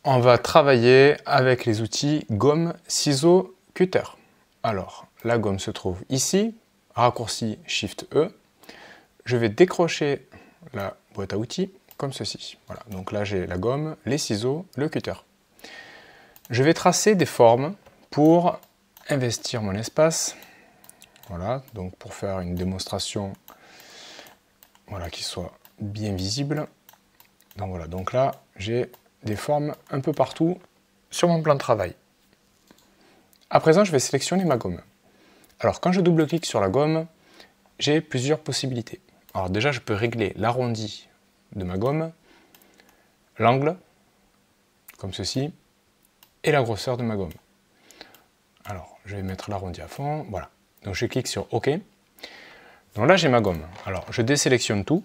on va travailler avec les outils gomme, ciseaux, cutter. Alors, la gomme se trouve ici, raccourci Shift E. Je vais décrocher la boîte à outils comme ceci. Voilà, donc là j'ai la gomme, les ciseaux, le cutter. Je vais tracer des formes pour investir mon espace. Voilà, donc pour faire une démonstration, voilà, qui soit bien visible. Donc voilà, donc là j'ai des formes un peu partout sur mon plan de travail. À présent, je vais sélectionner ma gomme. Alors quand je double-clique sur la gomme, j'ai plusieurs possibilités. Alors déjà, je peux régler l'arrondi de ma gomme, l'angle, comme ceci, et la grosseur de ma gomme. Alors, je vais mettre l'arrondi à fond, voilà. Donc je clique sur OK. Donc là, j'ai ma gomme. Alors, je désélectionne tout,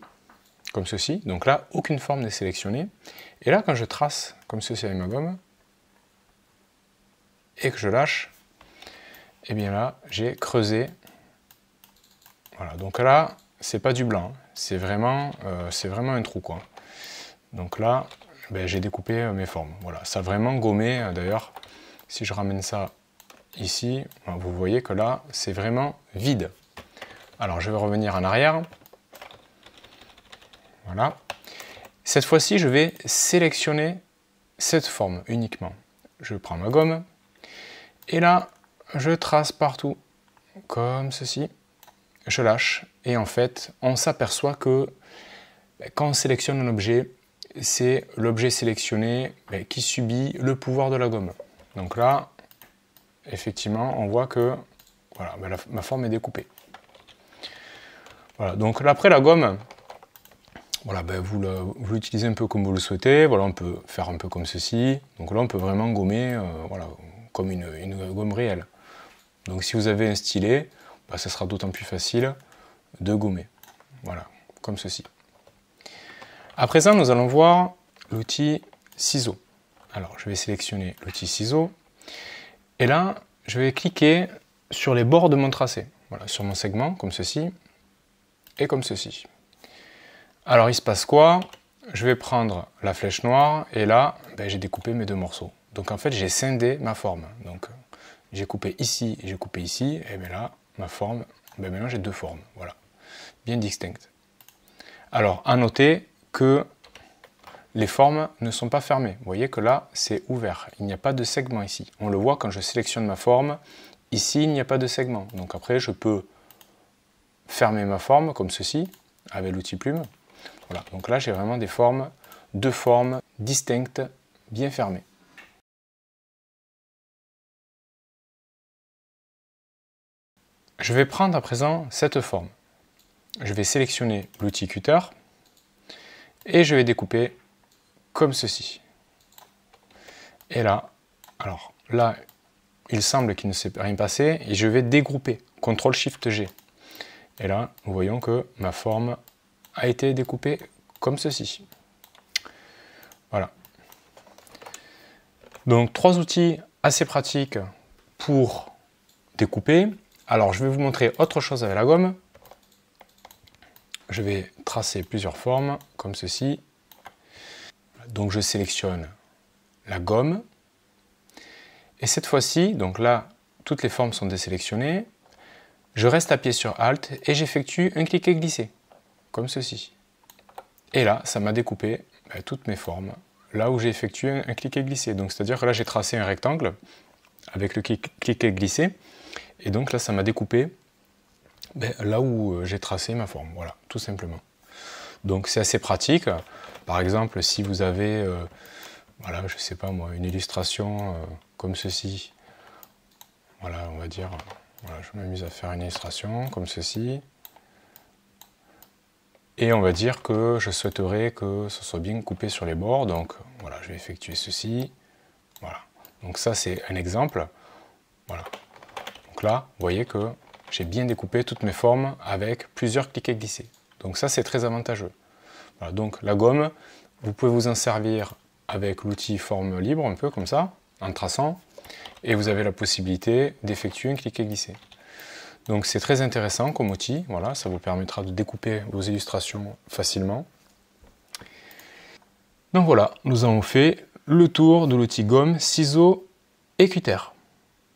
comme ceci. Donc là, aucune forme n'est sélectionnée. Et là, quand je trace, comme ceci avec ma gomme, et que je lâche, et bien là, j'ai creusé. Voilà, donc là, c'est pas du blanc, c'est vraiment un trou, quoi. Donc là, ben, j'ai découpé mes formes. Voilà, ça a vraiment gommé. D'ailleurs, si je ramène ça ici, vous voyez que là, c'est vraiment vide. Alors, je vais revenir en arrière. Voilà. Cette fois-ci, je vais sélectionner cette forme uniquement. Je prends ma gomme et là, je trace partout comme ceci. Je lâche et en fait, on s'aperçoit que quand on sélectionne un objet, c'est l'objet sélectionné qui subit le pouvoir de la gomme. Donc là, effectivement, on voit que voilà, ma forme est découpée. Voilà, donc après la gomme, voilà, vous l'utilisez un peu comme vous le souhaitez. Voilà, on peut faire un peu comme ceci. Donc là, on peut vraiment gommer voilà, comme une gomme réelle. Donc si vous avez un stylet, ça sera d'autant plus facile de gommer. Voilà, comme ceci. À présent, nous allons voir l'outil ciseaux. Alors, je vais sélectionner l'outil ciseaux. Et là, je vais cliquer sur les bords de mon tracé. Voilà, sur mon segment, comme ceci. Et comme ceci. Alors, il se passe quoi? Je vais prendre la flèche noire. Et là, j'ai découpé mes deux morceaux. Donc, en fait, j'ai scindé ma forme. Donc, j'ai coupé ici et j'ai coupé ici. Et bien là, ma forme, maintenant, j'ai deux formes. Voilà, bien distinctes. Alors, à noter que les formes ne sont pas fermées. Vous voyez que là, c'est ouvert. Il n'y a pas de segment ici. On le voit quand je sélectionne ma forme. Ici, il n'y a pas de segment. Donc après, je peux fermer ma forme comme ceci, avec l'outil plume. Voilà. Donc là, j'ai vraiment deux formes distinctes, bien fermées. Je vais prendre à présent cette forme. Je vais sélectionner l'outil cutter et je vais découper comme ceci. Et là, alors là, il semble qu'il ne s'est rien passé et je vais dégrouper, CTRL-SHIFT-G. Et là, nous voyons que ma forme a été découpée comme ceci. Voilà. Donc, trois outils assez pratiques pour découper. Alors, je vais vous montrer autre chose avec la gomme. Je vais tracer plusieurs formes, comme ceci. Donc, je sélectionne la gomme. Et cette fois-ci, donc là, toutes les formes sont désélectionnées. Je reste appuyé sur Alt et j'effectue un cliquer-glisser, comme ceci. Et là, ça m'a découpé toutes mes formes, là où j'ai effectué un cliquer-glisser. Donc, c'est-à-dire que là, j'ai tracé un rectangle avec le cliquer-glisser. Et donc là, ça m'a découpé là où j'ai tracé ma forme. Voilà, tout simplement. Donc, c'est assez pratique. Par exemple, si vous avez, voilà, je sais pas moi, une illustration comme ceci. Voilà, on va dire, voilà, je m'amuse à faire une illustration comme ceci. Et on va dire que je souhaiterais que ce soit bien coupé sur les bords. Donc voilà, je vais effectuer ceci. Voilà. Donc ça, c'est un exemple. Voilà. Donc là, vous voyez que j'ai bien découpé toutes mes formes avec plusieurs cliquets-glissés. Donc ça, c'est très avantageux. Voilà. Donc la gomme, vous pouvez vous en servir avec l'outil forme libre, un peu comme ça, en traçant. Et vous avez la possibilité d'effectuer un cliquer-glisser. Donc c'est très intéressant comme outil, voilà, ça vous permettra de découper vos illustrations facilement. Donc voilà, nous avons fait le tour de l'outil gomme, ciseaux et cutter.